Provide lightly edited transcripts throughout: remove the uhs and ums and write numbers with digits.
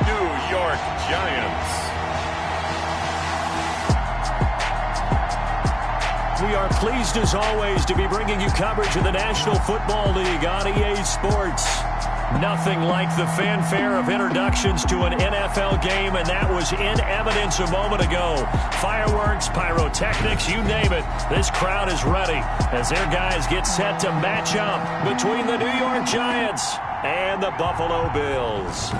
New York Giants. We are pleased as always to be bringing you coverage of the National Football League on EA Sports. Nothing like the fanfare of introductions to an NFL game, and that was in evidence a moment ago. Fireworks, pyrotechnics, you name it. This crowd is ready as their guys get set to match up between the New York Giants and the Buffalo Bills.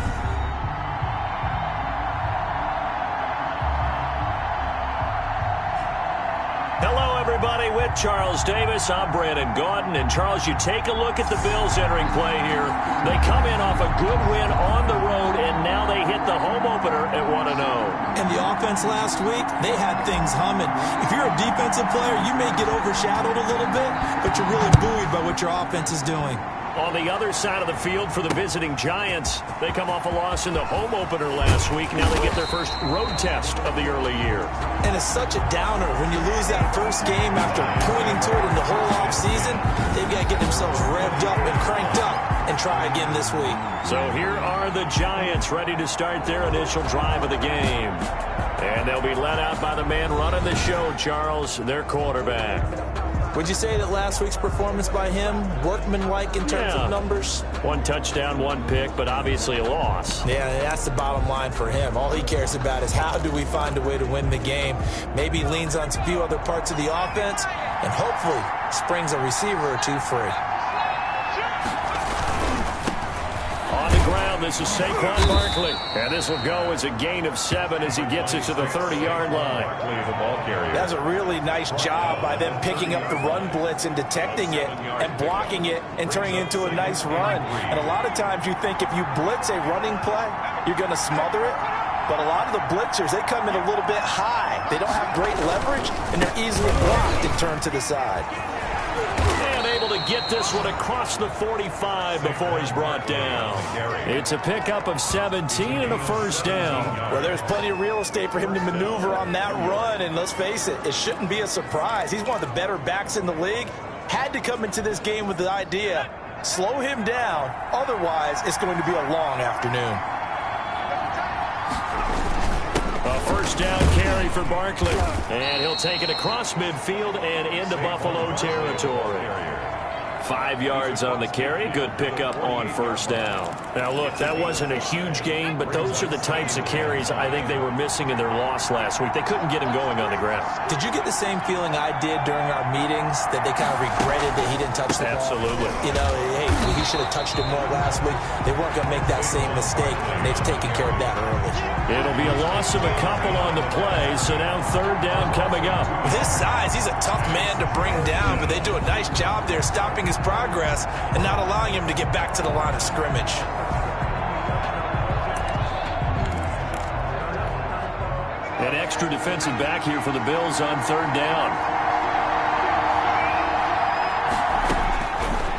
Everybody, with Charles Davis, I'm Brandon Gaudin. And Charles, you take a look at the Bills entering play here. They come in off a good win on the road, and now they hit the home opener at 1-0. And the offense last week, they had things humming. If you're a defensive player, you may get overshadowed a little bit, but you're really buoyed by what your offense is doing. On the other side of the field for the visiting Giants, they come off a loss in the home opener last week. Now they get their first road test of the early year. And it's such a downer when you lose that first game after pointing to it in the whole offseason. They've got to get themselves revved up and cranked up and try again this week. So here are the Giants ready to start their initial drive of the game. And they'll be led out by the man running the show, Charles, their quarterback. Would you say that last week's performance by him, workmanlike in terms of numbers? 1 touchdown, 1 pick, but obviously a loss. Yeah, that's the bottom line for him. All he cares about is how do we find a way to win the game. Maybe he leans on a few other parts of the offense and hopefully springs a receiver or two free. On the ground, this is Saquon Barkley. And this will go as a gain of 7 as he gets it to the 30-yard line. That's a really nice job by them picking up the run blitz and detecting it and blocking it and turning it into a nice run. And a lot of times you think if you blitz a running play, you're going to smother it. But a lot of the blitzers, they come in a little bit high. They don't have great leverage, and they're easily blocked and turned to the side. And able to get this one across the 45 before he's brought down. It's a pickup of 17 and a first down. Well, there's plenty of real estate for him to maneuver on that run, and let's face it, it shouldn't be a surprise. He's one of the better backs in the league. Had to come into this game with the idea, slow him down, otherwise it's going to be a long afternoon. A first down carry for Barkley. And he'll take it across midfield and into Buffalo territory. 5 yards on the carry. Good pickup on first down. Now, look, that wasn't a huge gain, but those are the types of carries I think they were missing in their loss last week. They couldn't get him going on the ground. Did you get the same feeling I did during our meetings, that they kind of regretted that he didn't touch the ball? Absolutely. You know, hey, he should have touched it more last week. They weren't going to make that same mistake, and they've taken care of that early. It'll be a loss of a couple on the play, so now third down coming up. With his size, he's a tough man to bring down, but they do a nice job there stopping his progress and not allowing him to get back to the line of scrimmage. An extra defensive back here for the Bills on third down.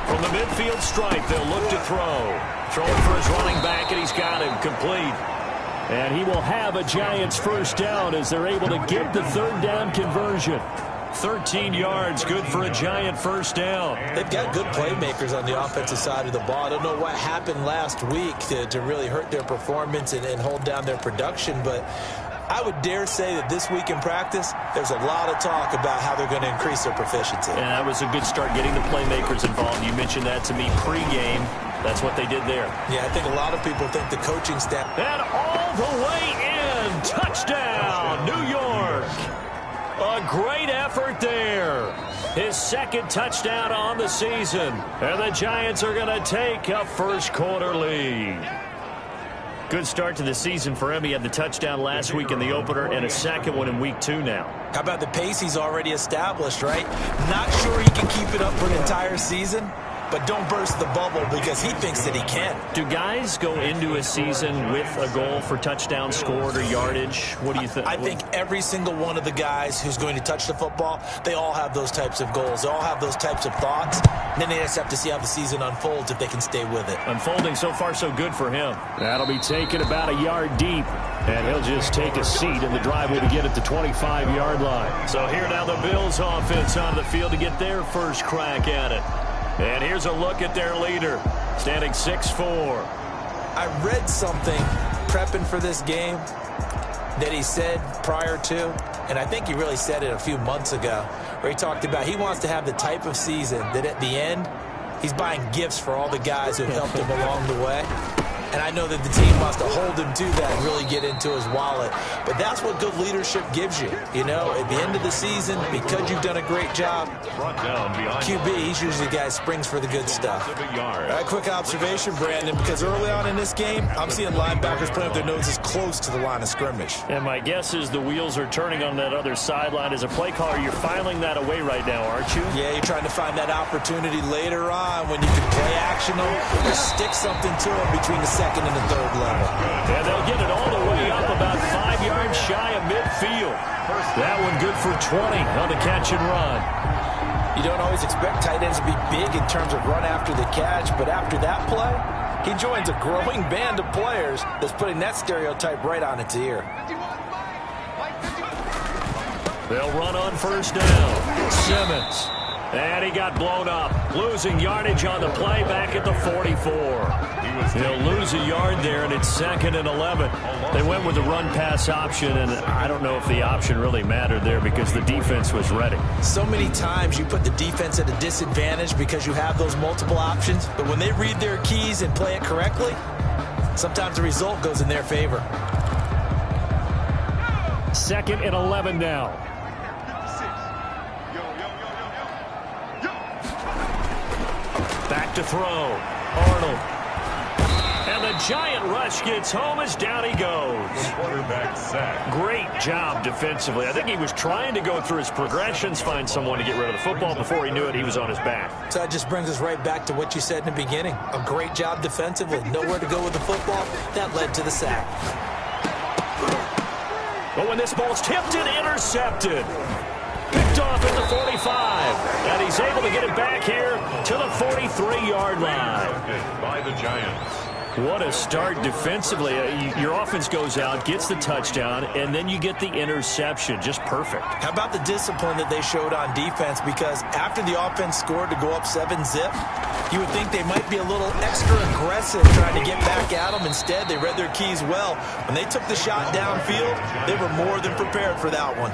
From the midfield stripe, they'll look to throw. Throwing for his running back, and he's got him complete. And he will have a Giants first down as they're able to get the third down conversion. 13 yards, good for a Giant first down. They've got good playmakers on the offensive side of the ball. I don't know what happened last week to really hurt their performance and hold down their production, but I would dare say that this week in practice, there's a lot of talk about how they're going to increase their proficiency. And that was a good start, getting the playmakers involved. You mentioned that to me pregame. That's what they did there. Yeah, I think a lot of people think the coaching staff. And all the way in. Touchdown, New York. A great effort there. His second touchdown on the season. And the Giants are going to take a first quarter lead. Good start to the season for him. He had the touchdown last week in the opener and a second one in week 2 now. How about the pace he's already established, right? Not sure he can keep it up for an entire season, but don't burst the bubble because he thinks that he can. Do guys go into a season with a goal for touchdown scored or yardage? What do you think? I think every single one of the guys who's going to touch the football, they all have those types of goals. They all have those types of thoughts. And then they just have to see how the season unfolds if they can stay with it. Unfolding so far so good for him. That'll be taken about a yard deep. And he'll just take a seat, and the drive will begin at the 25-yard line. So here now the Bills offense on the field to get their first crack at it. And here's a look at their leader, standing 6'4". I read something prepping for this game that he said prior to, and I think he really said it a few months ago, where he talked about he wants to have the type of season that at the end, he's buying gifts for all the guys who have helped him along the way. And I know that the team wants to hold him to that and really get into his wallet. But that's what good leadership gives you. You know, at the end of the season, because you've done a great job, QB, he's usually the guy who springs for the good stuff. All right, quick observation, Brandon, because early on in this game, I'm seeing linebackers putting up their noses close to the line of scrimmage. And my guess is the wheels are turning on that other sideline. As a play caller, you're filing that away right now, aren't you? Yeah, you're trying to find that opportunity later on when you can play action them or stick something to them between the second and the third level. And they'll get it all the way up about 5 yards shy of midfield. That one good for 20 on the catch and run. You don't always expect tight ends to be big in terms of run after the catch, but after that play, he joins a growing band of players that's putting that stereotype right on its ear. They'll run on first down. Simmons. And he got blown up. Losing yardage on the play back at the 44. He'll lose a yard there, and it's 2nd and 11. They went with the run-pass option, and I don't know if the option really mattered there because the defense was ready. So many times you put the defense at a disadvantage because you have those multiple options, but when they read their keys and play it correctly, sometimes the result goes in their favor. 2nd and 11 now. Back to throw. Arnold. And the giant rush gets home as down he goes. Quarterback sack. Great job defensively. I think he was trying to go through his progressions, find someone to get rid of the football. Before he knew it, he was on his back. So that just brings us right back to what you said in the beginning. A great job defensively. Nowhere to go with the football. That led to the sack. But when this ball's tipped and intercepted. Picked off at the 45. And he's able to get it back here to the 43-yard line. By the Giants. What a start defensively. Your offense goes out, gets the touchdown, and then you get the interception. Just perfect. How about the discipline that they showed on defense? Because after the offense scored to go up 7-zip, you would think they might be a little extra aggressive trying to get back at them. Instead, they read their keys well. When they took the shot downfield, they were more than prepared for that one.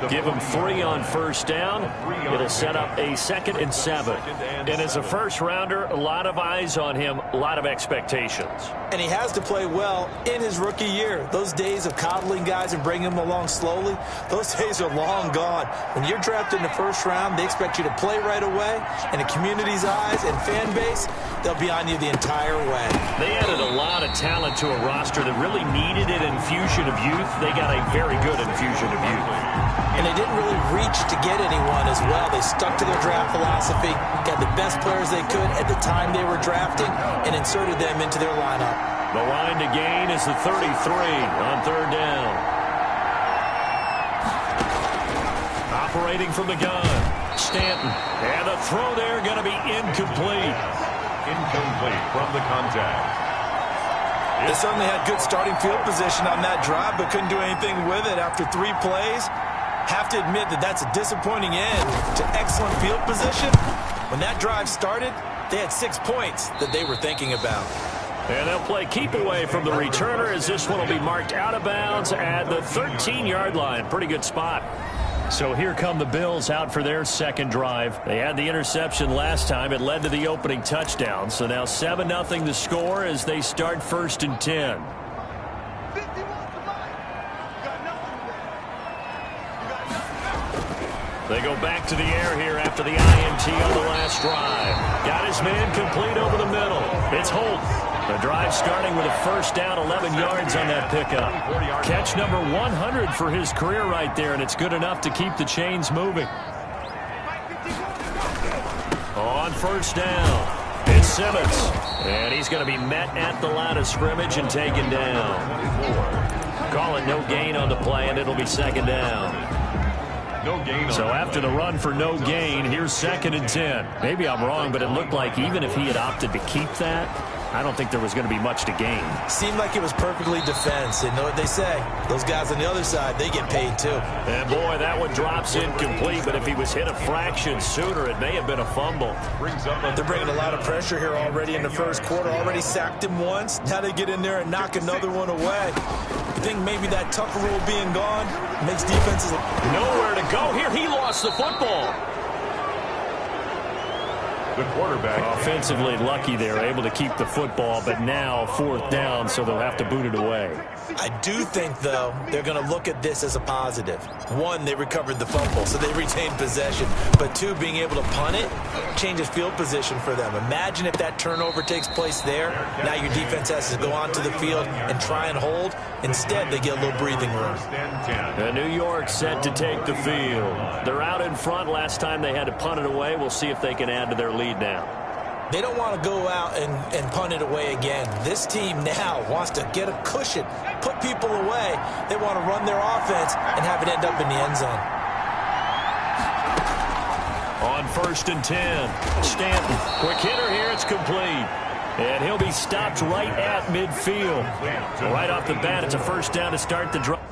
Give them 3 on first down. It'll set up a 2nd and 7. And as a first-rounder, a lot of eyes on him, a lot of expectations. And he has to play well in his rookie year. Those days of coddling guys and bringing them along slowly, those days are long gone. When you're drafted in the first round, they expect you to play right away. And the community's eyes and fan base, they'll be on you the entire way. They added a lot of talent to a roster that really needed an infusion of youth. They got a very good infusion of youth. And they didn't really reach to get anyone as well. They stuck to their draft philosophy, got the best players they could at the time they were drafting, and inserted them into their lineup. The line to gain is the 33 on 3rd down. Operating from the gun, Stanton. And the throw there going to be incomplete. Incomplete from the contact. They certainly had good starting field position on that drive, but couldn't do anything with it after 3 plays. Have to admit that that's a disappointing end to excellent field position. When that drive started, they had 6 points that they were thinking about. And they'll play keep away from the returner as this one will be marked out of bounds at the 13-yard line. Pretty good spot. So here come the Bills out for their second drive. They had the interception last time. It led to the opening touchdown. So now 7-0 the score as they start 1st and 10. They go back to the air here after the INT on the last drive. Got his man complete over the middle. It's Holt. The drive starting with a first down, 11 yards on that pickup. Catch number 100 for his career right there, and it's good enough to keep the chains moving. On first down, it's Simmons. And he's going to be met at the line of scrimmage and taken down. Call it no gain on the play, and it'll be 2nd down. No gain. So after the run for no gain, here's 2nd and 10. Maybe I'm wrong, but it looked like even if he had opted to keep that, I don't think there was going to be much to gain. Seemed like it was perfectly defense. And know what they say? Those guys on the other side, they get paid too. And boy, that one drops incomplete, but if he was hit a fraction sooner, it may have been a fumble. They're bringing a lot of pressure here already in the first quarter. Already sacked him once. Now they get in there and knock another one away. You think maybe that Tucker rule being gone makes defenses nowhere to go here. He lost the football. The quarterback. Offensively lucky they're able to keep the football, but now fourth down, so they'll have to boot it away. I do think, though, they're going to look at this as a positive. One, they recovered the fumble, so they retained possession. But two, being able to punt it changes field position for them. Imagine if that turnover takes place there. Now your defense has to go onto the field and try and hold. Instead, they get a little breathing room. And New York set to take the field. They're out in front. Last time they had to punt it away. We'll see if they can add to their lead now. They don't want to go out and punt it away again. This team now wants to get a cushion, put people away. They want to run their offense and have it end up in the end zone. On 1st and 10, Stanton. Quick hitter here. It's complete. And he'll be stopped right at midfield. Right off the bat, it's a first down to start the drive.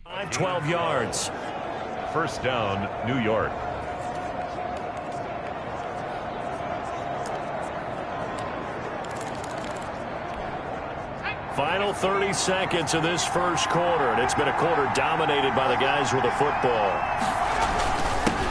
12 yards. First down, New York. Final 30 seconds of this first quarter, and it's been a quarter dominated by the guys with the football.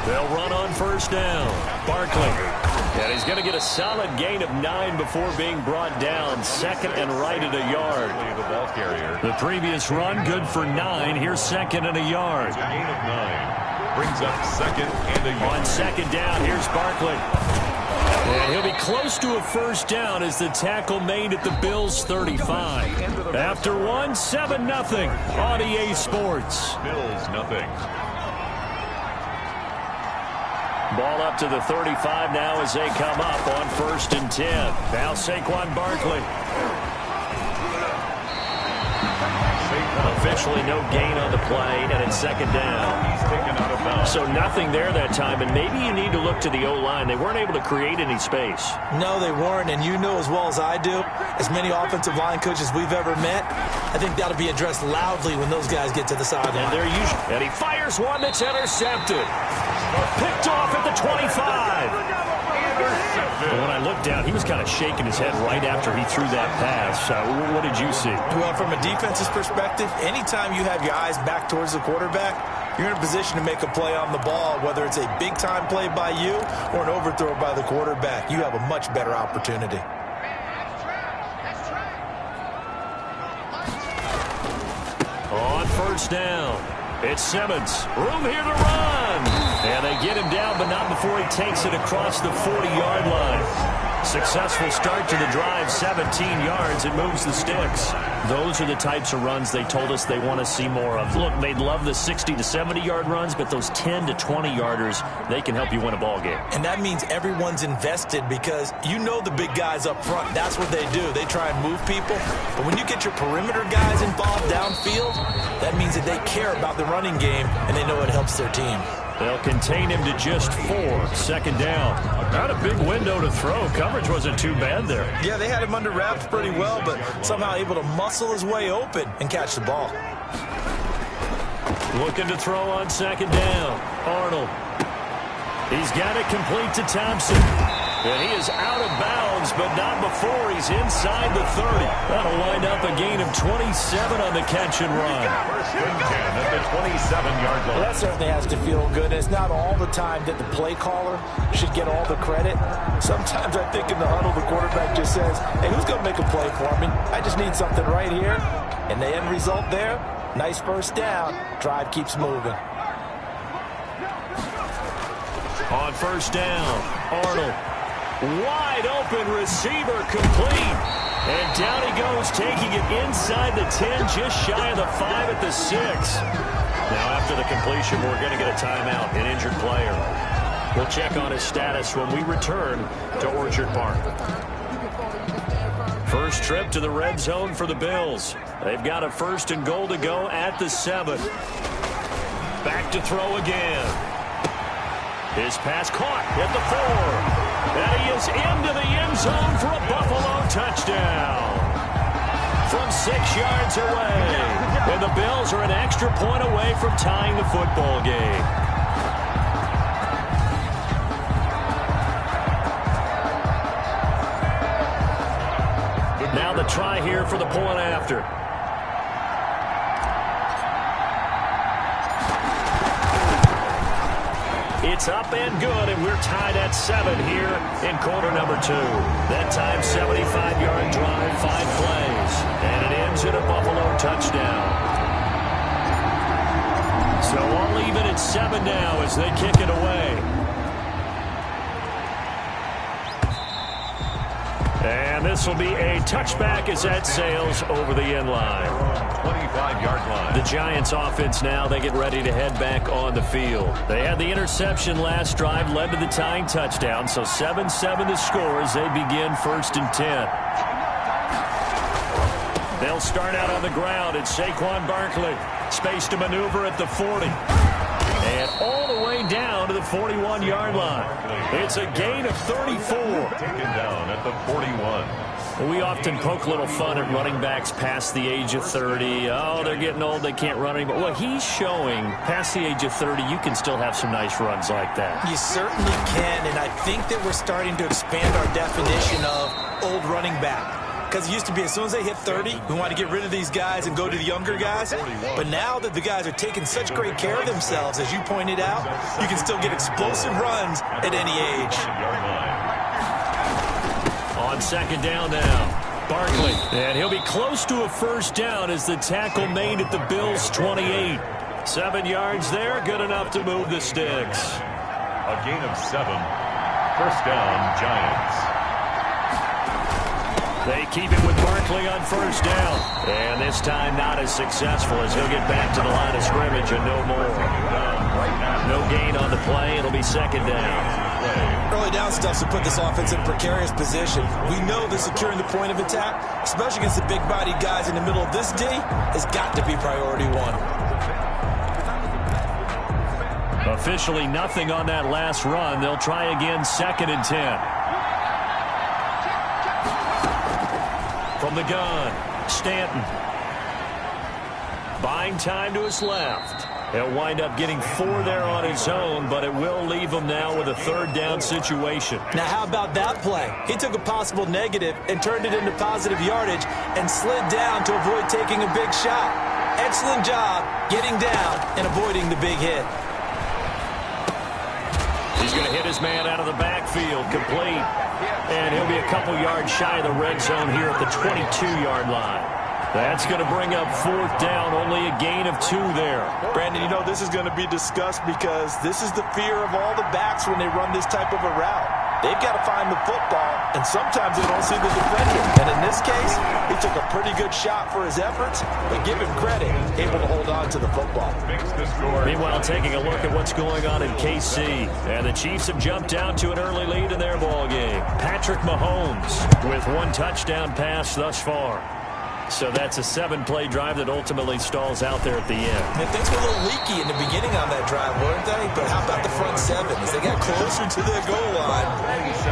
They'll run on first down. Barkley. And he's going to get a solid gain of 9 before being brought down. Second and right at a yard. The ball carrier. The previous run good for 9. Here's second and a yard. Gain of 9. Brings up second and a yard. On second down, here's Barkley. And he'll be close to a first down as the tackle made at the Bills' 35. After 1, 7-0 on EA Sports. Bills nothing. Ball up to the 35 now as they come up on first and 10. Now Saquon Barkley. Officially no gain on the play, and it's second down. He's taken out of bounds. So nothing there that time, and maybe you need to look to the O-line. They weren't able to create any space. No, they weren't, and you know as well as I do, as many offensive line coaches we've ever met, I think that'll be addressed loudly when those guys get to the sideline. And he fires one that's intercepted. Picked off at the 25. And when I looked down, he was kind of shaking his head right after he threw that pass. What did you see? Well, from a defense's perspective, anytime you have your eyes back towards the quarterback, you're in a position to make a play on the ball, whether it's a big-time play by you or an overthrow by the quarterback. You have a much better opportunity. On first down, it's Simmons. Room here to run. And they get him down, but not before he takes it across the 40-yard line. Successful start to the drive, 17 yards. It moves the sticks. Those are the types of runs they told us they want to see more of. Look, they'd love the 60 to 70-yard runs, but those 10 to 20-yarders, they can help you win a ball game. And that means everyone's invested because you know the big guys up front. That's what they do. They try and move people. But when you get your perimeter guys involved downfield, that means that they care about the running game and they know it helps their team. They'll contain him to just 4. Second down. Not a big window to throw. Coverage wasn't too bad there. Yeah, they had him under wraps pretty well, but somehow able to muscle his way open and catch the ball. Looking to throw on second down. Arnold. He's got it complete to Thompson. And he is out of bounds, but not before he's inside the 30. That'll wind up a gain of 27 on the catch and run. First and 10 at the 27-yard line. Well, that certainly has to feel good. It's not all the time that the play caller should get all the credit. Sometimes I think in the huddle, the quarterback just says, hey, who's going to make a play for me? I just need something right here. And the end result there, nice first down. Drive keeps moving. On first down, Arnold. Wide open receiver complete. And down he goes, taking it inside the 10, just shy of the 5 at the 6. Now after the completion, we're going to get a timeout, an injured player. We'll check on his status when we return to Orchard Park. First trip to the red zone for the Bills. They've got a first and goal to go at the 7. Back to throw again. His pass caught at the 4. And he is into the end zone for a Buffalo touchdown. From 6 yards away. And the Bills are an extra point away from tying the football game. Now the try here for the point after. It's up and good, and we're tied at 7 here in quarter number 2. That time, 75-yard drive, 5 plays. And it ends in a Buffalo touchdown. So all even at 7 now as they kick it away. And this will be a touchback as that sails over the end line. 25-yard line. The Giants offense now, they get ready to head back on the field. They had the interception last drive, led to the tying touchdown. So 7-7 the score as they begin first and 10. They'll start out on the ground. It's Saquon Barkley. Space to maneuver at the 40. And all the way down to the 41-yard line. It's a gain of 34. Taken down at the 41. We often poke a little fun at running backs past the age of 30. Oh, they're getting old, they can't run anymore. Well, he's showing past the age of 30, you can still have some nice runs like that. You certainly can, and I think that we're starting to expand our definition of old running back. Because it used to be as soon as they hit 30, we want to get rid of these guys and go to the younger guys. But now that the guys are taking such great care of themselves, as you pointed out, you can still get explosive runs at any age. On second down now, Barkley. And he'll be close to a first down as the tackle made at the Bills' 28. 7 yards there, good enough to move the sticks. A gain of 7. First down, Giants. They keep it with Barkley on first down. And this time not as successful as he'll get back to the line of scrimmage and no more. No gain on the play. It'll be second down. Early down stuff to put this offense in precarious position. We know that securing the point of attack, especially against the big-bodied guys in the middle of this D, has got to be priority one. Officially nothing on that last run. They'll try again, second and 10. From the gun, Stanton. Buying time to his left. He'll wind up getting 4 there on his own, but it will leave him now with a third down situation. Now, how about that play? He took a possible negative and turned it into positive yardage and slid down to avoid taking a big shot. Excellent job getting down and avoiding the big hit. He's going to hit his man out of the backfield, complete. And he'll be a couple yards shy of the red zone here at the 22-yard line. That's going to bring up fourth down, only a gain of 2 there. Brandon, you know this is going to be discussed because this is the fear of all the backs when they run this type of a route. They've got to find the football, and sometimes they don't see the defender. And in this case, he took a pretty good shot for his efforts, but give him credit, able to hold on to the football. Meanwhile, taking a look at what's going on in KC. And the Chiefs have jumped out to an early lead in their ball game. Patrick Mahomes with 1 touchdown pass thus far. So that's a 7-play drive that ultimately stalls out there at the end. And things were a little leaky in the beginning on that drive, weren't they? But how about the front 7? As they got closer to their goal line,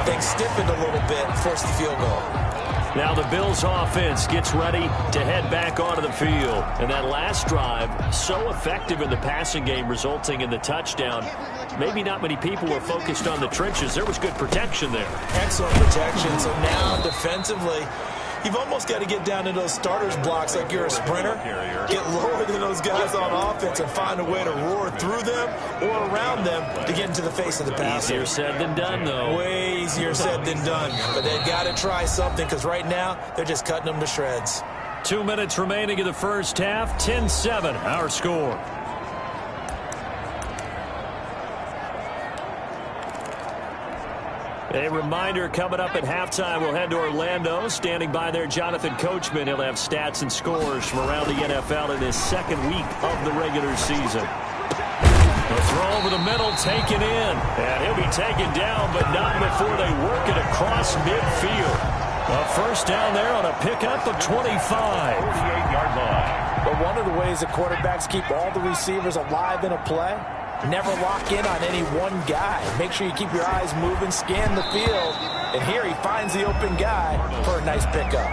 things stiffened a little bit and forced the field goal. Now the Bills offense gets ready to head back onto the field. And that last drive, so effective in the passing game, resulting in the touchdown. Maybe not many people were focused on the trenches. There was good protection there. Excellent protection. So now defensively, you've almost got to get down to those starters blocks like you're a sprinter. Get lower than those guys on offense and find a way to roar through them or around them to get into the face of the passer. Easier said than done, though. Way easier said than done. But they've got to try something because right now they're just cutting them to shreds. 2 minutes remaining in the first half. 10-7, our score. A reminder, coming up at halftime, we'll head to Orlando. Standing by there, Jonathan Coachman. He'll have stats and scores from around the NFL in his second week of the regular season. The throw over the middle, taken in. And he'll be taken down, but not before they work it across midfield. A first down there on a pickup of 25. 48-yard line. But one of the ways that quarterbacks keep all the receivers alive in a play, never lock in on any one guy. Make sure you keep your eyes moving, scan the field. And here he finds the open guy for a nice pickup.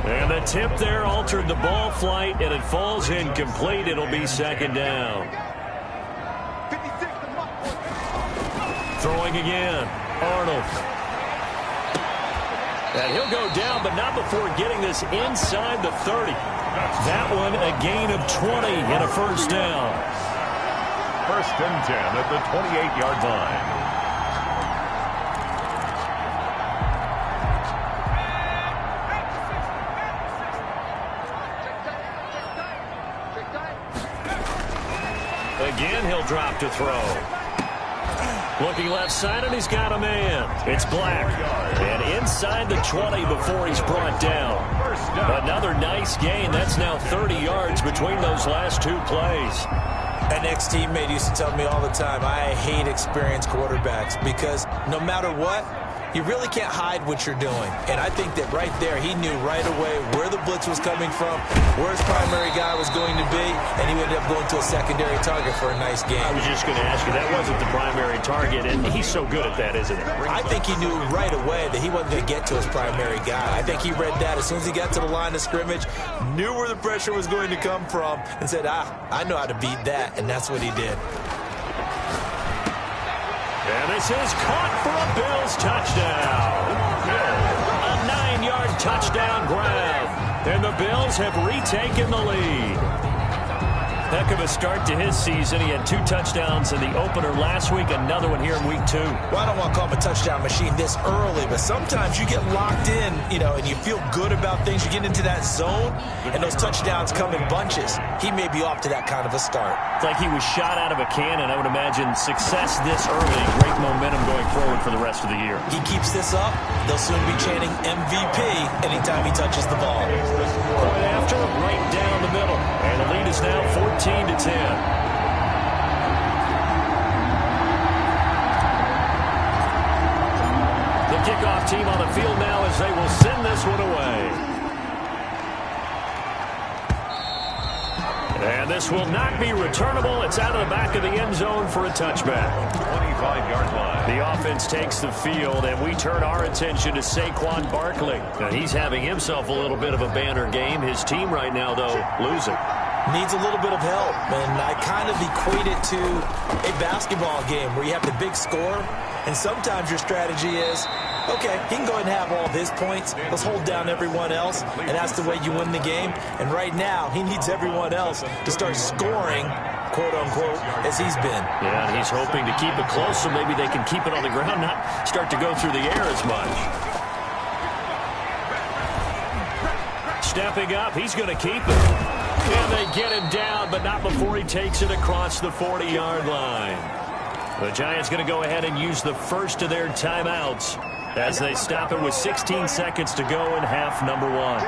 And the tip there altered the ball flight, and it falls incomplete. It'll be second down. Throwing again. Arnold. And he'll go down, but not before getting this inside the 30. That one a gain of 20 and a first down. First and 10 at the 28-yard line. Again, he'll drop to throw. Looking left side, and he's got a man. It's Black. And inside the 20 before he's brought down. Another nice gain. That's now 30 yards between those last 2 plays. An ex-teammate used to tell me all the time, I hate experienced quarterbacks because no matter what, You really can't hide what you're doing. And I think that right there, he knew right away where the blitz was coming from, where his primary guy was going to be, and he ended up going to a secondary target for a nice game. I was just going to ask you, that wasn't the primary target, and he's so good at that, isn't he? I think he knew right away that he wasn't going to get to his primary guy. I think he read that as soon as he got to the line of scrimmage, knew where the pressure was going to come from, and said, I know how to beat that, and that's what he did. And this is caught for a Bills touchdown. A 9-yard touchdown grab. And the Bills have retaken the lead. Heck of a start to his season. He had 2 touchdowns in the opener last week, another one here in week 2. Well, I don't want to call him a touchdown machine this early, but sometimes you get locked in, and you feel good about things. You get into that zone, and those touchdowns come in bunches. He may be off to that kind of a start. It's like he was shot out of a cannon. I would imagine success this early, great momentum going forward for the rest of the year. He keeps this up, they'll soon be chanting MVP anytime he touches the ball. Point after, right down the middle. And the lead is now 14-10. The kickoff team on the field now as they will send this one away. And this will not be returnable. It's out of the back of the end zone for a touchback. 25-yard line. The offense takes the field, and we turn our attention to Saquon Barkley. Now, he's having himself a little bit of a banner game. His team right now, though, losing. Needs a little bit of help, and I kind of equate it to a basketball game where you have the big score, and sometimes your strategy is, okay, he can go ahead and have all of his points. Let's hold down everyone else, and that's the way you win the game. And right now, he needs everyone else to start scoring, quote-unquote, as he's been. Yeah, and he's hoping to keep it close so maybe they can keep it on the ground, not start to go through the air as much. Stepping up, he's going to keep it. And they get him down, but not before he takes it across the 40-yard line. The Giants going to go ahead and use the first of their timeouts as they stop it with 16 seconds to go in half number 1.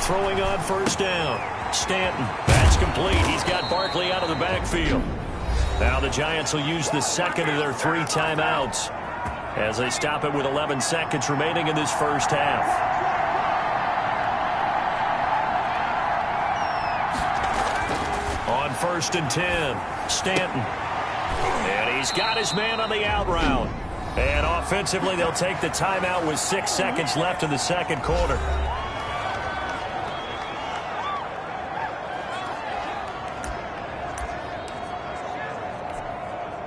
Throwing on first down. Stanton. That's complete. He's got Barkley out of the backfield. Now the Giants will use the second of their 3 timeouts as they stop it with 11 seconds remaining in this first half. On 1st and 10, Stanton. And he's got his man on the out route. And offensively, they'll take the timeout with 6 seconds left in the second quarter.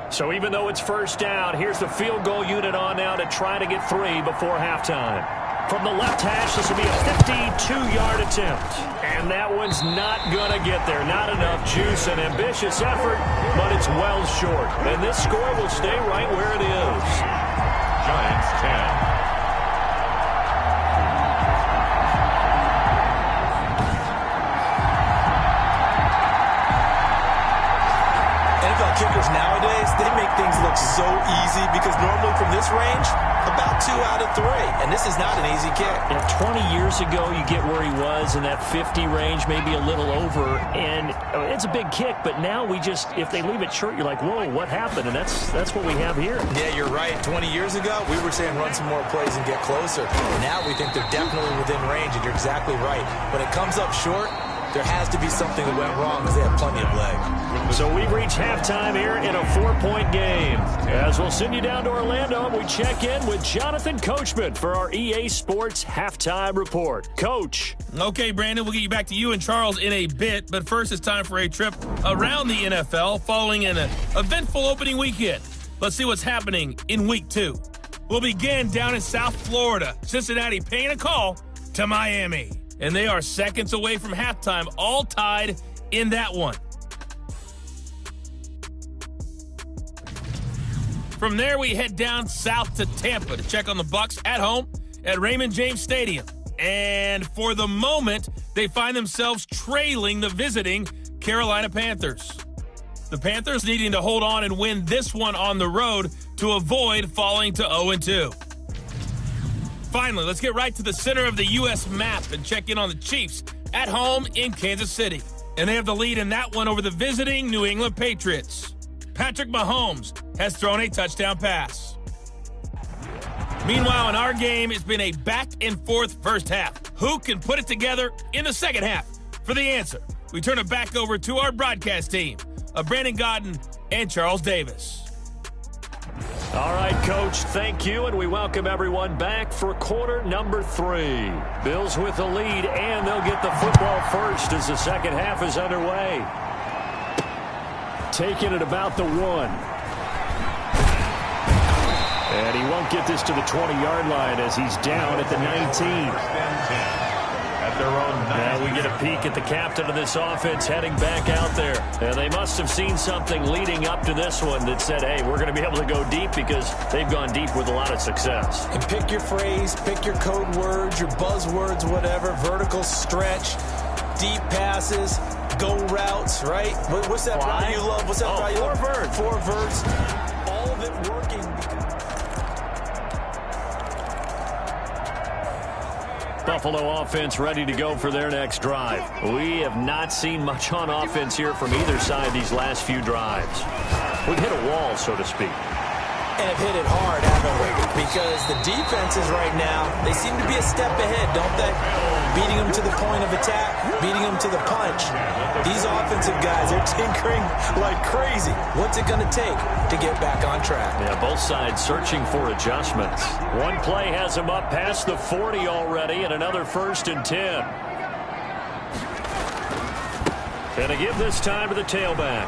So even though it's first down, here's the field goal unit on now to try to get 3 before halftime. From the left hash, this will be a 52-yard attempt. And that one's not going to get there. Not enough juice, an ambitious effort, but it's well short. And this score will stay right where it is. Giants 10. Kickers nowadays, they make things look so easy because normally from this range, about 2 out of 3. And this is not an easy kick. Yeah, 20 years ago, you get where he was in that 50 range, maybe a little over. And it's a big kick, but now we just, if they leave it short, you're like, whoa, what happened? And that's what we have here. Yeah, you're right. 20 years ago, we were saying run some more plays and get closer. Now we think they're definitely within range, and you're exactly right. When it comes up short, there has to be something that went wrong because they have plenty of leg. So we've reached halftime here in a 4-point game. As we'll send you down to Orlando, we check in with Jonathan Coachman for our EA Sports Halftime Report. Coach. Okay, Brandon, we'll get you back to you and Charles in a bit. But first, it's time for a trip around the NFL following an eventful opening weekend. Let's see what's happening in Week 2. We'll begin down in South Florida. Cincinnati paying a call to Miami. And they are seconds away from halftime, all tied in that one. From there, we head down south to Tampa to check on the Bucs at home at Raymond James Stadium. And for the moment, they find themselves trailing the visiting Carolina Panthers. The Panthers needing to hold on and win this one on the road to avoid falling to 0-2. Finally, let's get right to the center of the U.S. map and check in on the Chiefs at home in Kansas City. And they have the lead in that one over the visiting New England Patriots. Patrick Mahomes has thrown a touchdown pass. Meanwhile, in our game, it's been a back-and-forth first half. Who can put it together in the second half? For the answer, we turn it back over to our broadcast team of Brandon Godden and Charles Davis. All right, Coach, thank you, and we welcome everyone back for quarter number 3. Bills with the lead, and they'll get the football first as the second half is underway. Taking it about the 1. And he won't get this to the 20-yard line as he's down at the 19. At their own 19. Now we get a peek at the captain of this offense heading back out there. And they must have seen something leading up to this one that said, hey, we're going to be able to go deep because they've gone deep with a lot of success. And pick your phrase, pick your code words, your buzzwords, whatever, vertical stretch, deep passes, go routes, right? What's that route you love? What's that route you love? 4 verts. 4 verts. All of it working. Buffalo offense ready to go for their next drive. We have not seen much on offense here from either side these last few drives. We've hit a wall, so to speak. And have hit it hard, haven't we? Because the defenses right now, they seem to be a step ahead, don't they? Beating them to the point of attack, beating them to the punch. These offensive guys, they're tinkering like crazy. What's it going to take to get back on track? Yeah, both sides searching for adjustments. One play has them up past the 40 already, and another 1st and 10. And to give this time to the tailback.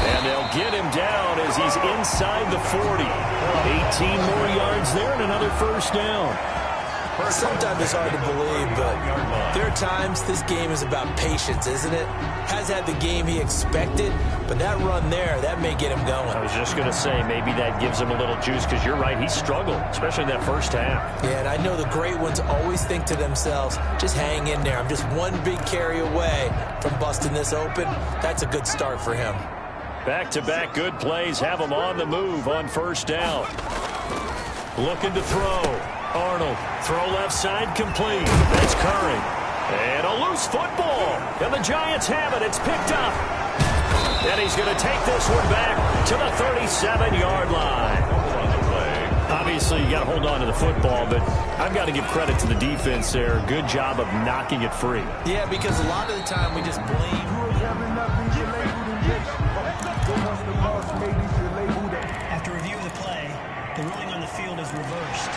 And they'll get him down as he's inside the 40. 18 more yards there and another 1st down. Sometimes it's hard to believe, but there are times this game is about patience, isn't it? Has had the game he expected, but that run there, that may get him going. I was just going to say, maybe that gives him a little juice because you're right, he struggled, especially in that first half. Yeah, and I know the great ones always think to themselves, just hang in there. I'm just one big carry away from busting this open. That's a good start for him. Back-to-back good plays have him on the move on 1st down. Looking to throw. Arnold, throw left side, complete. That's Curry. And a loose football. And the Giants have it. It's picked up. And he's going to take this one back to the 37-yard line. Obviously, you got to hold on to the football, but I've got to give credit to the defense there. Good job of knocking it free. Yeah, because a lot of the time we just blame. After review of the play, the ruling on the field is reversed.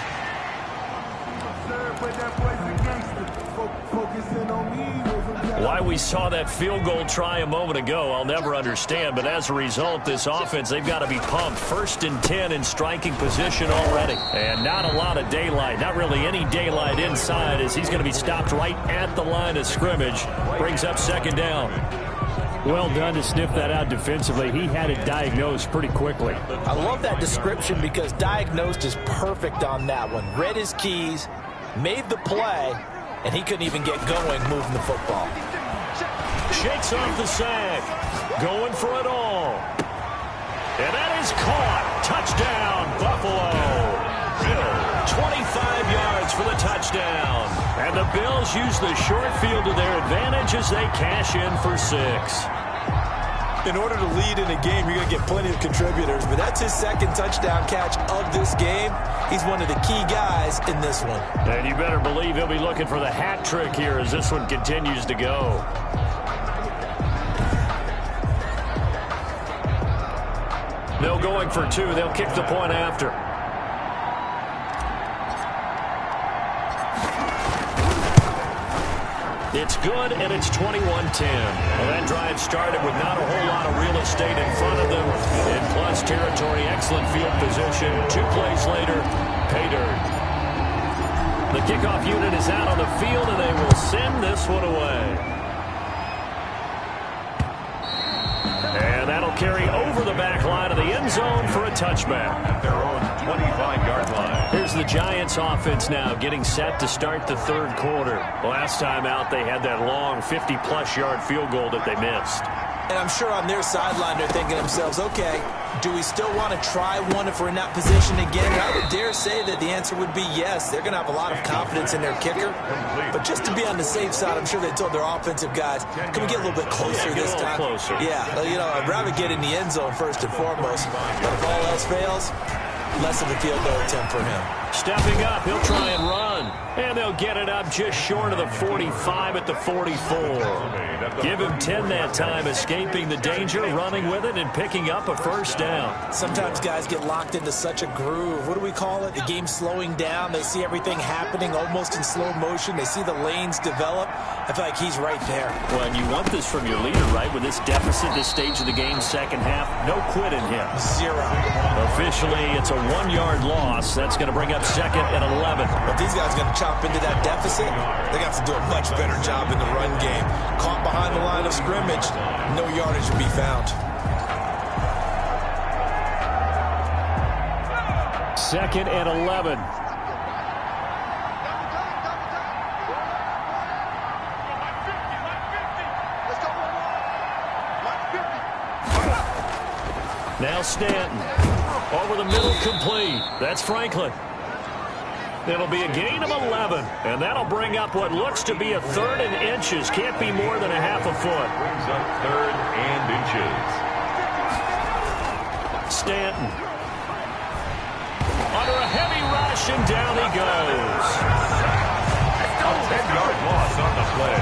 Why we saw that field goal try a moment ago, I'll never understand. But as a result, this offense, they've got to be pumped. 1st and 10 in striking position already. And not a lot of daylight, not really any daylight inside as he's going to be stopped right at the line of scrimmage. Brings up 2nd down. Well done to sniff that out defensively. He had it diagnosed pretty quickly. I love that description because diagnosed is perfect on that one. Read his keys, made the play, and he couldn't even get going moving the football. Shakes off the sack. Going for it all. And that is caught. Touchdown, Buffalo. 25 yards for the touchdown. And the Bills use the short field to their advantage as they cash in for 6. In order to lead in a game, you're going to get plenty of contributors, but that's his 2nd touchdown catch of this game. He's one of the key guys in this one. And you better believe he'll be looking for the hat trick here as this one continues to go. No going for 2. They'll kick the point after. It's good, and it's 21-10. Well, that drive started with not a whole lot of real estate in front of them. In plus territory, excellent field position. 2 plays later, pay dirt. The kickoff unit is out on the field, and they will send this one away. And that'll carry over the back line of the end zone for a touchback. At their own 25-yard line. Here's the Giants offense now getting set to start the 3rd quarter. Last time out, they had that long 50-plus yard field goal that they missed. And I'm sure on their sideline they're thinking to themselves, okay, do we still want to try one if we're in that position again? I would dare say that the answer would be yes. They're going to have a lot of confidence in their kicker. But just to be on the safe side, I'm sure they told their offensive guys, can we get a little bit closer this time? Closer. Yeah, you know, I'd rather get in the end zone first and foremost. But if all else fails, less of a field goal attempt for him. Stepping up, he'll try and run. And they'll get it up just short of the 45 at the 44. Give him 10 that time, escaping the danger, running with it, and picking up a first down. Sometimes guys get locked into such a groove. What do we call it? The game's slowing down. They see everything happening almost in slow motion. They see the lanes develop. I feel like he's right there. Well, and you want this from your leader, right? With this deficit, this stage of the game, second half, no quit in him. 0. Officially, it's a 1-yard loss. That's going to bring up second and 11. If these guys are going to chop into that deficit, they got to do a much better job in the run game. Caught behind the line of scrimmage, no yardage to be found. Second and 11. Now Stanton. Over the middle, complete. That's Franklin. It'll be a gain of 11, and that'll bring up what looks to be a 3rd and inches. Can't be more than a half a foot. Brings up 3rd and inches. Stanton. Under a heavy rush, and down he goes. A 10-yard loss on the play.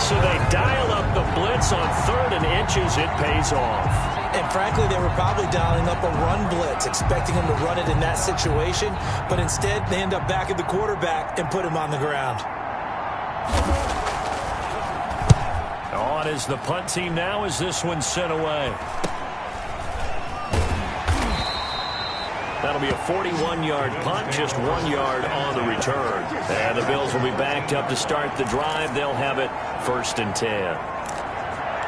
So they dial up the blitz on 3rd and inches. It pays off. And frankly, they were probably dialing up a run blitz, expecting him to run it in that situation. But instead, they end up back at the quarterback and put him on the ground. On is the punt team now as this one's sent away. That'll be a 41-yard punt, just 1 yard on the return. And the Bills will be backed up to start the drive. They'll have it 1st and 10.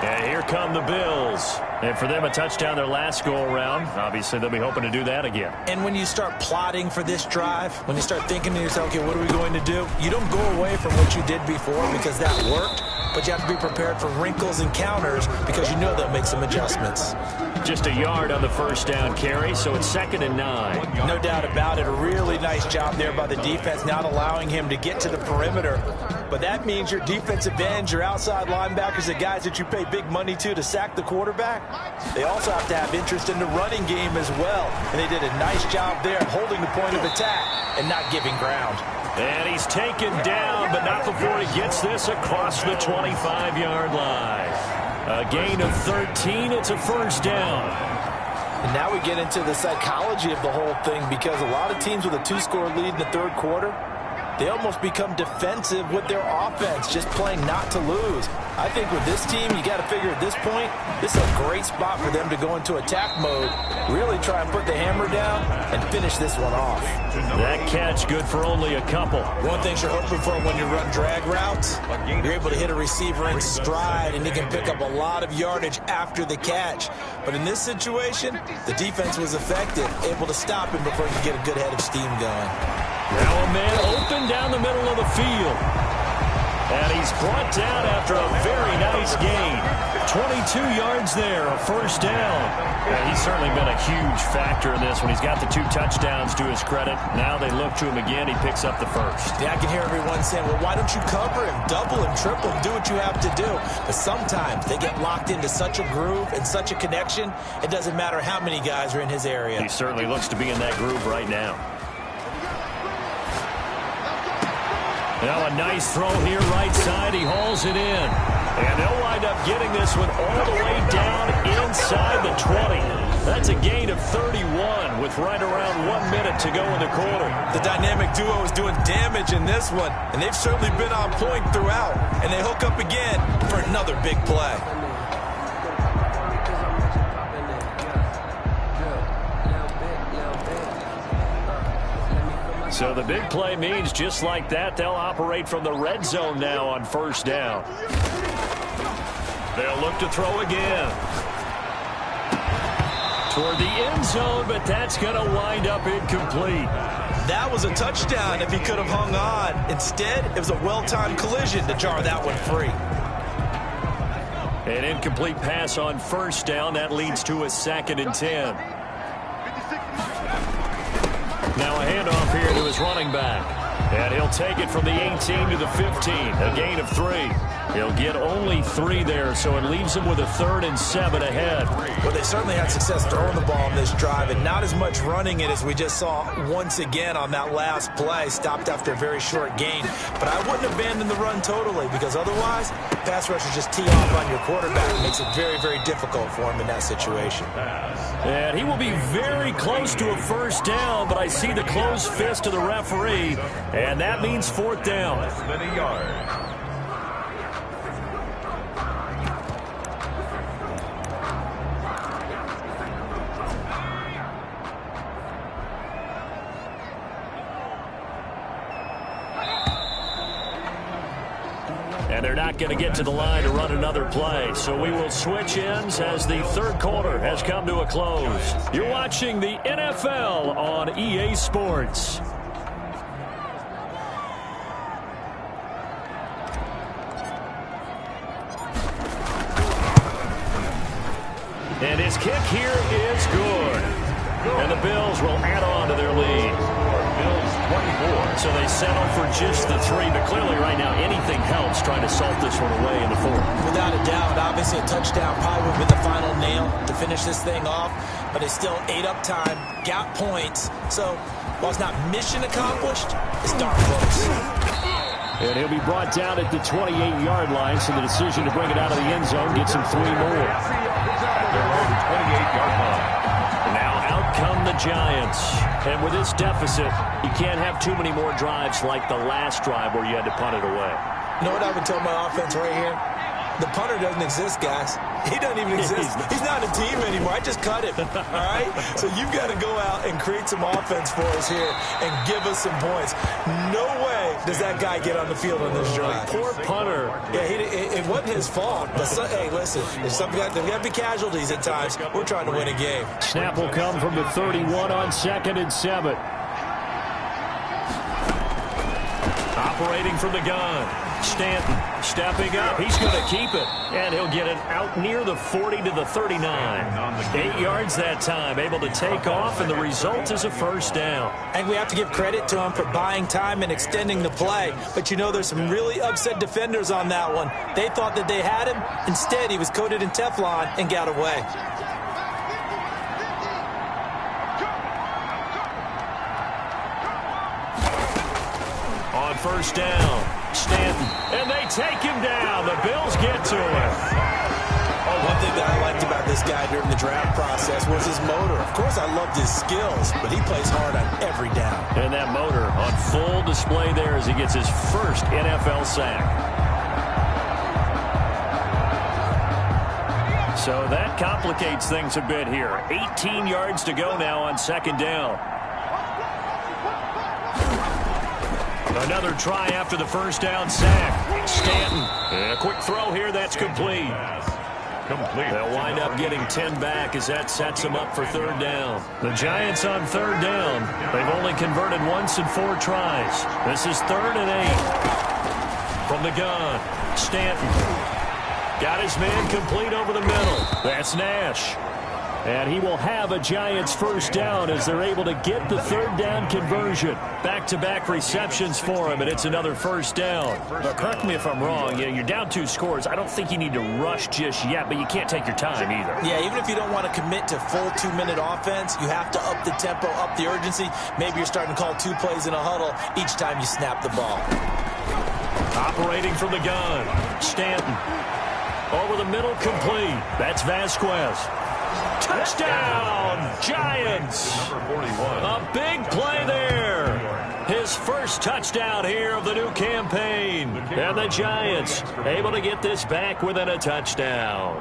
And here come the Bills. And for them, a touchdown their last go-around. Obviously, they'll be hoping to do that again. And when you start plotting for this drive, when you start thinking to yourself, okay, what are we going to do? You don't go away from what you did before because that worked, but you have to be prepared for wrinkles and counters because you know they'll make some adjustments. Just a yard on the first down carry, so it's 2nd and 9. No doubt about it. A really nice job there by the defense, not allowing him to get to the perimeter. But that means your defensive ends, your outside linebackers, the guys that you pay big money to sack the quarterback, they also have to have interest in the running game as well. And they did a nice job there holding the point of attack and not giving ground. And he's taken down, but not before he gets this across the 25-yard line. A gain of 13. It's a first down. And now we get into the psychology of the whole thing because a lot of teams with a 2-score lead in the 3rd quarter, they almost become defensive with their offense, just playing not to lose. I think with this team, you got to figure at this point, this is a great spot for them to go into attack mode, really try and put the hammer down and finish this one off. That catch good for only a couple. One thing you're hoping for when you run drag routes, you're able to hit a receiver in stride and he can pick up a lot of yardage after the catch. But in this situation, the defense was effective, able to stop him before he could get a good head of steam going. Now a man open down the middle of the field. And he's brought down after a very nice gain. 22 yards there, a first down. And he's certainly been a huge factor in this when he's got the 2 touchdowns to his credit. Now they look to him again. He picks up the first. Yeah, I can hear everyone saying, well, why don't you cover him, double him, triple him, do what you have to do. But sometimes they get locked into such a groove and such a connection, it doesn't matter how many guys are in his area. He certainly looks to be in that groove right now. Now a nice throw here right side. He hauls it in. And they'll wind up getting this one all the way down inside the 20. That's a gain of 31 with right around 1 minute to go in the quarter. The dynamic duo is doing damage in this one, and they've certainly been on point throughout. And they hook up again for another big play. So the big play means just like that, they'll operate from the red zone now on first down. They'll look to throw again. Toward the end zone, but that's going to wind up incomplete. That was a touchdown if he could have hung on. Instead, it was a well-timed collision to jar that one free. An incomplete pass on first down. That leads to a 2nd and 10. Now a handoff here to his running back. And he'll take it from the 18 to the 15. A gain of 3. He'll get only 3 there, so it leaves him with a 3rd and 7 ahead. Well, they certainly had success throwing the ball on this drive, and not as much running it as we just saw once again on that last play. Stopped after a very short gain. But I wouldn't abandon the run totally, because otherwise, pass rushers just tee off on your quarterback. It makes it very, very difficult for him in that situation. And he will be very close to a first down, but I see the closed fist of the referee, and that means 4th down. Less than a yard. And they're not going to get to the line to run another play. So we will switch ends as the 3rd quarter has come to a close. You're watching the NFL on EA Sports. And his kick here is good. And the Bills will add on to their lead. Bills 24. So they settle for just the 3, but clearly right now anything helps trying to salt this one away in the 4th. Without a doubt, obviously a touchdown probably would have been the final nail to finish this thing off, but it's still ate up time, got points. So while it's not mission accomplished, it's darn close. And he'll be brought down at the 28-yard line, so the decision to bring it out of the end zone gets him 3 more. Their own 28-yard line. Now out come the Giants. And with this deficit, you can't have too many more drives like the last drive where you had to punt it away. You know what I would tell my offense right here? The punter doesn't exist, guys. He doesn't even exist. He's not a team anymore. I just cut him, all right? So you've got to go out and create some offense for us here and give us some points. No way does that guy get on the field on this drive. Poor punter. Yeah, it wasn't his fault. But hey, listen, there's got to be casualties at times. We're trying to win a game. Snap will come from the 31 on 2nd and 7. Operating from the gun. Stanton stepping up. He's going to keep it. And he'll get it out near the 40 to the 39. 8 yards that time. Able to take off, and the result is a first down. I think we have to give credit to him for buying time and extending the play. But, you know, there's some really upset defenders on that one. They thought that they had him. Instead, he was coated in Teflon and got away. On first down, Stanton, and they take him down. The Bills get to him. Oh, one thing that I liked about this guy during the draft process was his motor. Of course, I loved his skills, but he plays hard on every down. And that motor on full display there as he gets his first NFL sack. So that complicates things a bit here. 18 yards to go now on 2nd down. Another try after the first down sack. Stanton. And a quick throw here. That's complete. They'll wind up getting 10 back as that sets them up for 3rd down. The Giants on 3rd down. They've only converted once in 4 tries. This is 3rd and 8. From the gun, Stanton. Got his man complete over the middle. That's Nash. And he will have a Giants first down as they're able to get the 3rd down conversion. Back-to-back receptions for him, and it's another first down. But correct me if I'm wrong, you're down 2 scores. I don't think you need to rush just yet, but you can't take your time either. Yeah, even if you don't want to commit to full 2-minute offense, you have to up the tempo, up the urgency. Maybe you're starting to call 2 plays in a huddle each time you snap the ball. Operating from the gun, Stanton. Over the middle, complete. That's Vasquez. Touchdown, Giants. Number 41. A big play there. His first touchdown here of the new campaign. And the Giants able to get this back within a touchdown.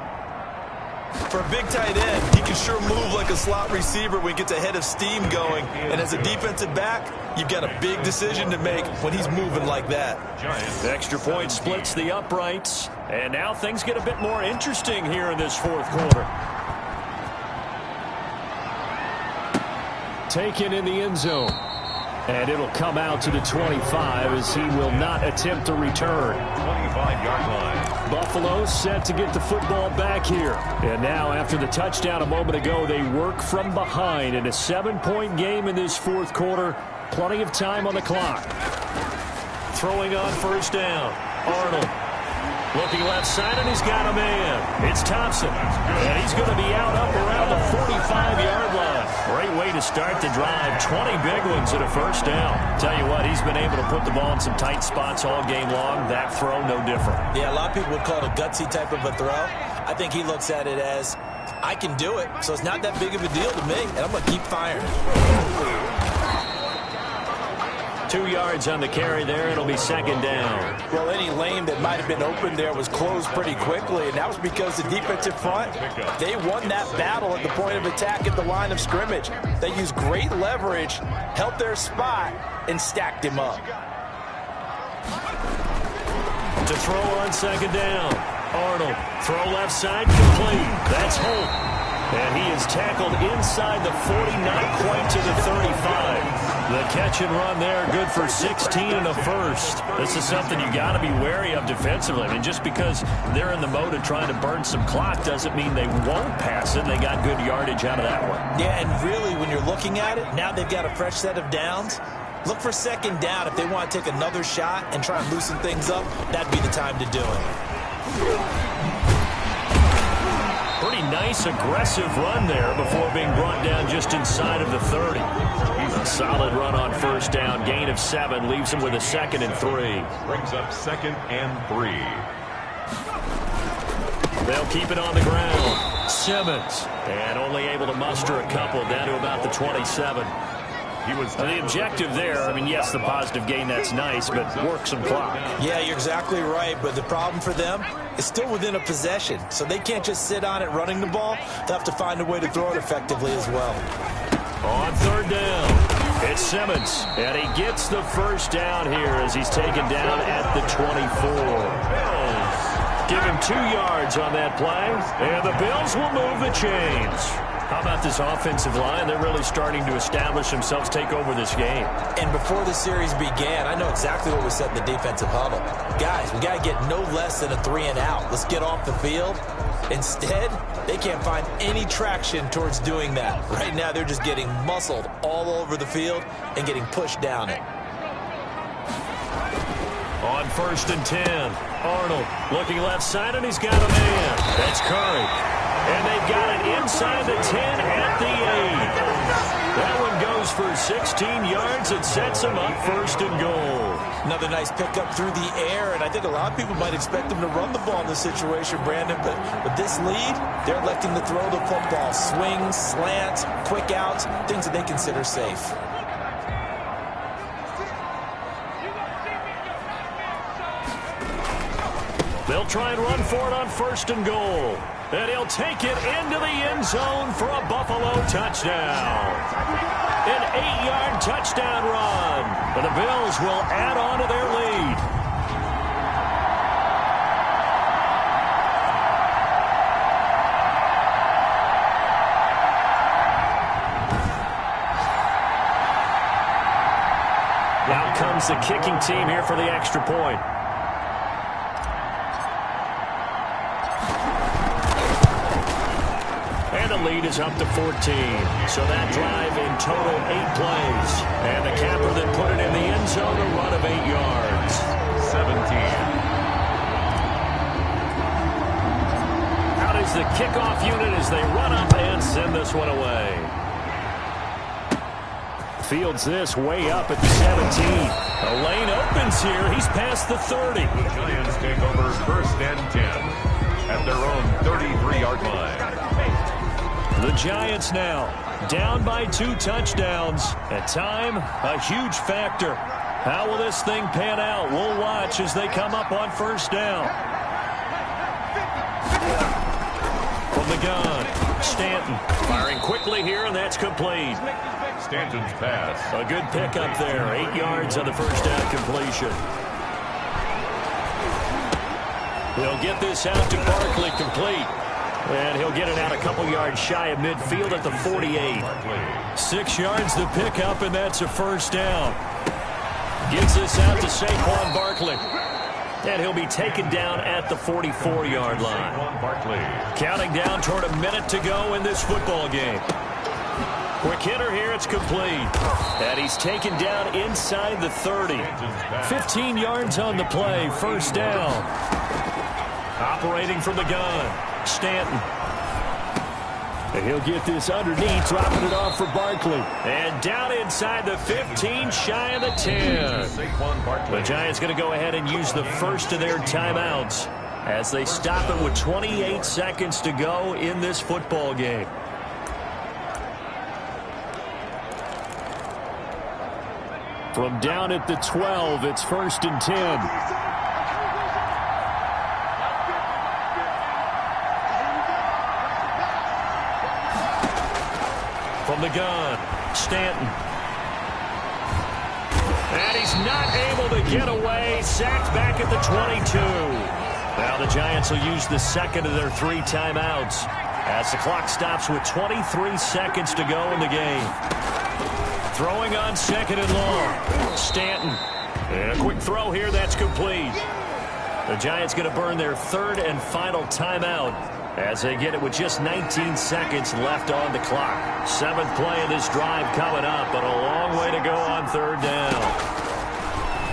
For a big tight end, he can sure move like a slot receiver when he gets a head of steam going. And as a defensive back, you've got a big decision to make when he's moving like that. Extra point splits the uprights. And now things get a bit more interesting here in this 4th quarter. Taken in the end zone. And it'll come out to the 25 as he will not attempt to return. 25-yard line. Buffalo set to get the football back here. And now after the touchdown a moment ago, they work from behind in a 7-point game in this fourth quarter. Plenty of time on the clock. Throwing on first down. Arnold. Looking left side, and he's got a man. It's Thompson. And he's going to be out up around the 45-yard line. Great way to start the drive. 20 big ones at a first down. Tell you what, he's been able to put the ball in some tight spots all game long. That throw, no different. Yeah, a lot of people would call it a gutsy type of a throw. I think he looks at it as, I can do it, so it's not that big of a deal to me, and I'm going to keep firing. 2 yards on the carry there. It'll be second down. Well, any lane that might have been open there was closed pretty quickly, and that was because the defensive front, they won that battle at the point of attack at the line of scrimmage. They used great leverage, held their spot, and stacked him up. To throw on second down. Arnold, throw left side, complete. That's Holt. And he is tackled inside the 40, not quite to the 35. The catch and run there, good for 16 and a first. This is something you got to be wary of defensively. I mean, just because they're in the mode of trying to burn some clock doesn't mean they won't pass it. They got good yardage out of that one. Yeah, and really, when you're looking at it, now they've got a fresh set of downs. Look for second down. If they want to take another shot and try and loosen things up, that'd be the time to do it. Pretty nice, aggressive run there before being brought down just inside of the 30. A solid run on first down. Gain of 7 leaves him with a 2nd and 3. Brings up 2nd and 3. They'll keep it on the ground. Simmons. And only able to muster a couple down to about the 27. The objective there, I mean, yes, the positive gain, that's nice, but work some clock. Yeah, you're exactly right, but the problem for them is still within a possession, so they can't just sit on it running the ball. They'll have to find a way to throw it effectively as well. On third down, it's Simmons, and he gets the first down here as he's taken down at the 24. Give him 2 yards on that play, and the Bills will move the chains. How about this offensive line? They're really starting to establish themselves, take over this game. And before the series began, I know exactly what we said in the defensive huddle. Guys, we got to get no less than a 3 and out. Let's get off the field. Instead, they can't find any traction towards doing that. Right now, they're just getting muscled all over the field and getting pushed down it. On 1st and 10, Arnold looking left side, and he's got a man. That's Curry. And they've got it inside the 10 at the 8. That one goes for 16 yards and sets them up 1st and goal. Another nice pickup through the air, and I think a lot of people might expect them to run the ball in this situation, Brandon, but with this lead, they're electing to throw the football. Swings, slants, quick outs, things that they consider safe. They'll try and run for it on 1st and goal. And he'll take it into the end zone for a Buffalo touchdown. An 8-yard touchdown run. And the Bills will add on to their lead. Out comes the kicking team here for the extra point. The lead is up to 14. So that drive in total 8 plays. And the capper that put it in the end zone, a run of 8 yards. 17. Out is the kickoff unit as they run up and send this one away. Fields this way up at the 17. A lane opens here. He's past the 30. The Giants take over 1st and 10 at their own 33-yard line. The Giants now down by 2 touchdowns. At time, a huge factor. How will this thing pan out? We'll watch as they come up on 1st down. From the gun, Stanton firing quickly here, and that's complete. Stanton's pass. A good pickup there. 8 yards on the 1st down completion. He'll get this out to Barkley, complete. And he'll get it out a couple yards shy of midfield at the 48. 6 yards the pickup, and that's a first down. Gets this out to Saquon Barkley. And he'll be taken down at the 44-yard line. Counting down toward a minute to go in this football game. Quick hitter here, it's complete. And he's taken down inside the 30. 15 yards on the play, first down. Operating from the gun, Stanton. And he'll get this underneath, dropping it off for Barkley. And down inside the 15, shy of the 10. The Giants going to go ahead and use the first of their timeouts as they stop it with 28 seconds to go in this football game. From down at the 12, it's 1st and 10. From the gun, Stanton. And he's not able to get away. Sacked back at the 22. Now the Giants will use the second of their 3 timeouts as the clock stops with 23 seconds to go in the game. Throwing on 2nd and long. Stanton. And a quick throw here, that's complete. The Giants going to burn their 3rd and final timeout as they get it with just 19 seconds left on the clock. 7th play of this drive coming up, but a long way to go on 3rd down.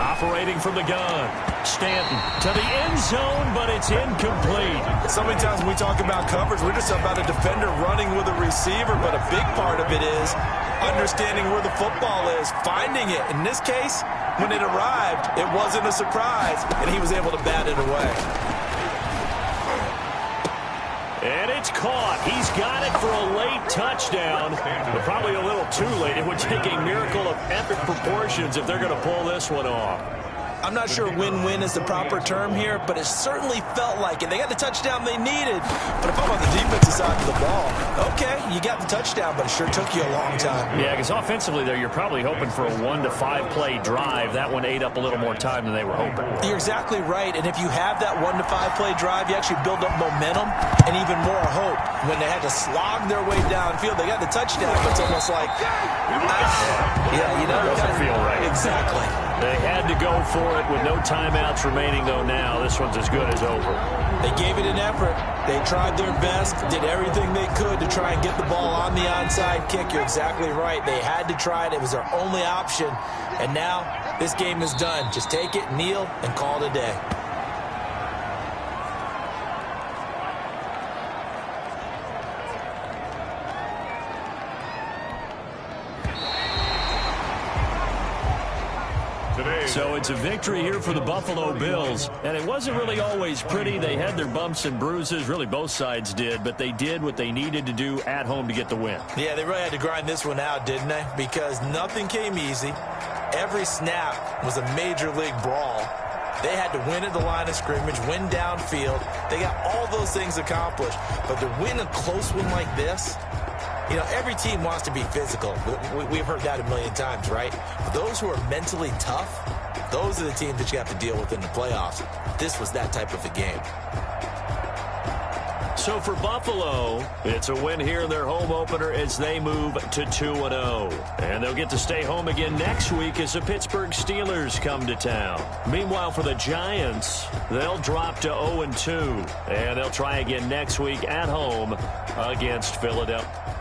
Operating from the gun, Stanton to the end zone, but it's incomplete. So many times when we talk about coverage, we're just about a defender running with a receiver, but a big part of it is understanding where the football is, finding it. In this case, when it arrived, it wasn't a surprise, and he was able to bat it away. And it's caught. He's got it for a late touchdown, but probably a little too late. It would take a miracle of epic proportions if they're going to pull this one off. I'm not sure win-win is the proper term here, but it certainly felt like it. They got the touchdown they needed. But if I'm on the defensive side of the ball, okay, you got the touchdown, but it sure took you a long time. Yeah, because offensively there, you're probably hoping for a 1 to 5 play drive. That one ate up a little more time than they were hoping. You're exactly right, and if you have that 1 to 5 play drive, you actually build up momentum and even more hope. When they had to slog their way downfield, they got the touchdown, but it's almost like, yeah, you know, it doesn't feel right. Exactly. They had to go for it with no timeouts remaining, though. Now this one's as good as over. They gave it an effort. They tried their best, did everything they could to try and get the ball on the onside kick. You're exactly right. They had to try it. It was their only option. And now this game is done. Just take it, kneel, and call it a day. So it's a victory here for the Buffalo Bills. And it wasn't really always pretty. They had their bumps and bruises. Really, both sides did. But they did what they needed to do at home to get the win. Yeah, they really had to grind this one out, didn't they? Because nothing came easy. Every snap was a major league brawl. They had to win at the line of scrimmage, win downfield. They got all those things accomplished. But to win a close one like this, you know, every team wants to be physical. We've heard that a million times, right? But those who are mentally tough, those are the teams that you have to deal with in the playoffs. This was that type of a game. So for Buffalo, it's a win here in their home opener as they move to 2-0. And they'll get to stay home again next week as the Pittsburgh Steelers come to town. Meanwhile, for the Giants, they'll drop to 0-2. And they'll try again next week at home against Philadelphia.